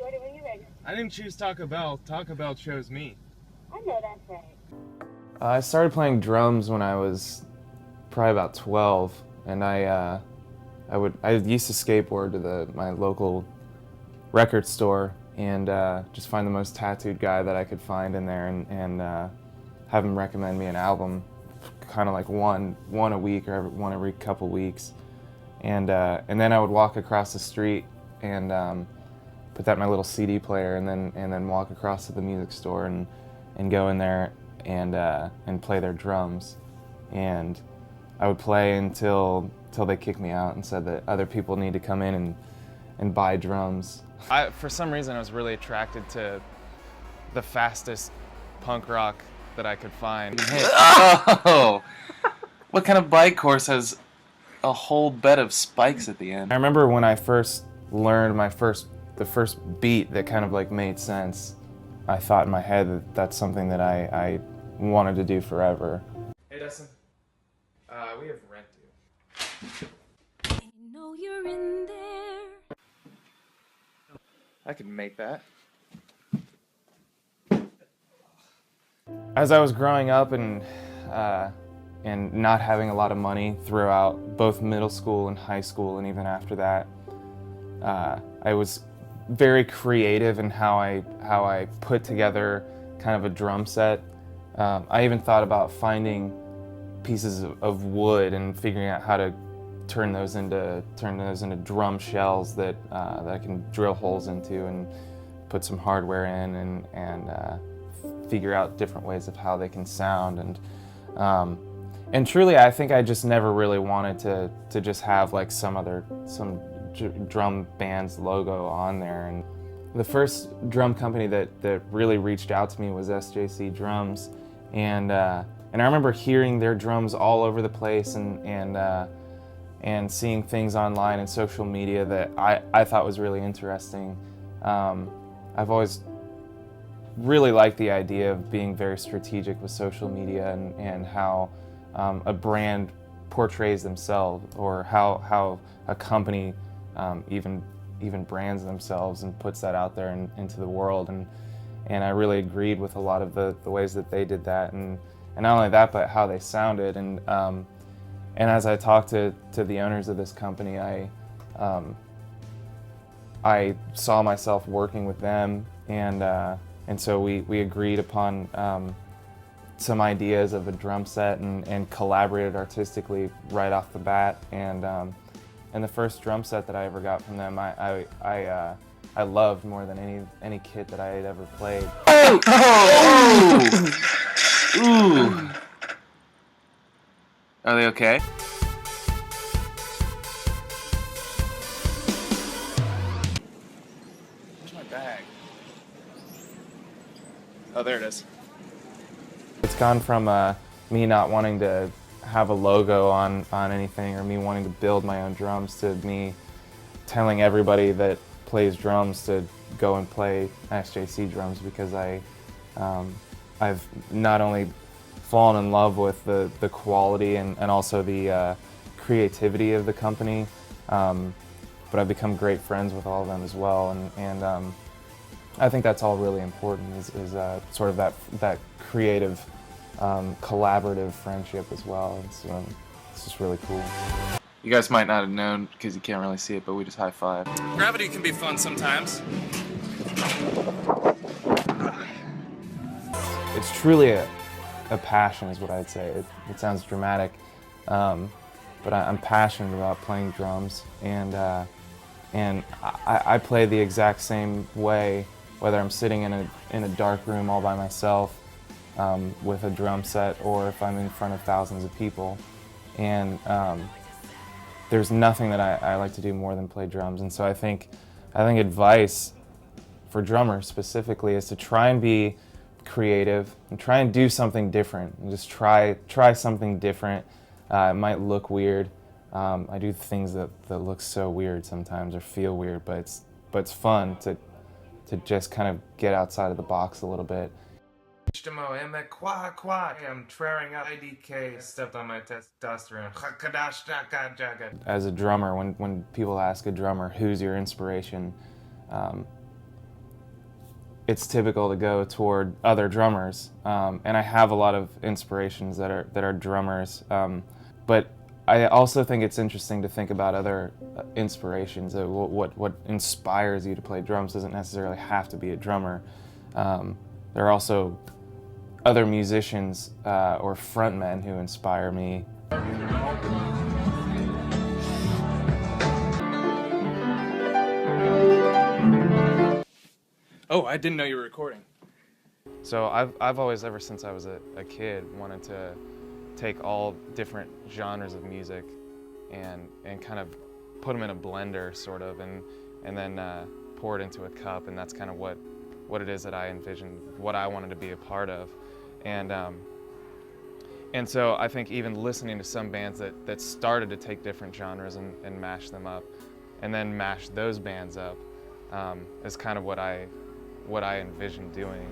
Jordan, when you're ready. I didn't choose Taco Bell. Taco Bell chose me. I know that's right. I started playing drums when I was probably about 12, and I used to skateboard to my local record store and just find the most tattooed guy that I could find in there and have him recommend me an album, kind of like one a week or one every couple weeks, and then I would walk across the street and put that in my little CD player and then walk across to the music store and go in there and play their drums, and I would play until they kicked me out and said that other people need to come in and buy drums. For some reason, I was really attracted to the fastest punk rock that I could find. Oh! What kind of bike course has a whole bed of spikes at the end? I remember when I first learned the first beat that kind of like made sense. I thought in my head that that's something that I wanted to do forever. Hey, Dustin. We have rent due. I know you're in there. I could make that. As I was growing up and not having a lot of money throughout both middle school and high school and even after that, I was very creative in how I put together kind of a drum set. I even thought about finding pieces of wood and figuring out how to turn those into drum shells that I can drill holes into and put some hardware in and figure out different ways of how they can sound and truly I think I just never really wanted to just have like some drum band's logo on there. And the first drum company that really reached out to me was SJC Drums, and I remember hearing their drums all over the place and seeing things online and social media that I thought was really interesting. I've always really liked the idea of being very strategic with social media and how a brand portrays themselves, or how a company even brands themselves and puts that out there into the world, and I really agreed with a lot of the ways that they did that, and not only that, but how they sounded. And as I talked to the owners of this company, I saw myself working with them, and so we agreed upon some ideas of a drum set and collaborated artistically right off the bat. And the first drum set that I ever got from them, I loved more than any kit that I had ever played. Oh! Oh! Ooh! Are they okay? Where's my bag? Oh, there it is. It's gone from me not wanting to have a logo on anything, or me wanting to build my own drums, to me telling everybody that plays drums to go and play SJC Drums, because I've not only fallen in love with the quality and also the creativity of the company, but I've become great friends with all of them as well, and I think that's all really important, is sort of that creative collaborative friendship as well. It's just really cool. You guys might not have known because you can't really see it, but we just high-fived. Gravity can be fun sometimes. It's truly a passion, is what I'd say. It sounds dramatic, but I'm passionate about playing drums, and I play the exact same way, whether I'm sitting in a dark room all by myself with a drum set, or if I'm in front of thousands of people. And there's nothing that I like to do more than play drums. And so I think advice for drummers specifically is to try and be creative and try and do something different, and just try something different. It might look weird. I do things that look so weird sometimes, or feel weird, but it's fun to just kind of get outside of the box a little bit. I'm tearing IDK, stepped on my testosterone. As a drummer, when people ask a drummer, who's your inspiration, it's typical to go toward other drummers, and I have a lot of inspirations that are drummers. But I also think it's interesting to think about other inspirations. What inspires you to play drums doesn't necessarily have to be a drummer. There are also other musicians or frontmen who inspire me. Oh, I didn't know you were recording. So I've always, ever since I was a kid, wanted to take all different genres of music and kind of put them in a blender, sort of, and then pour it into a cup, and that's kind of what it is that I envisioned, what I wanted to be a part of. And so I think even listening to some bands that started to take different genres and mash them up, and then mash those bands up, is kind of what I envisioned doing.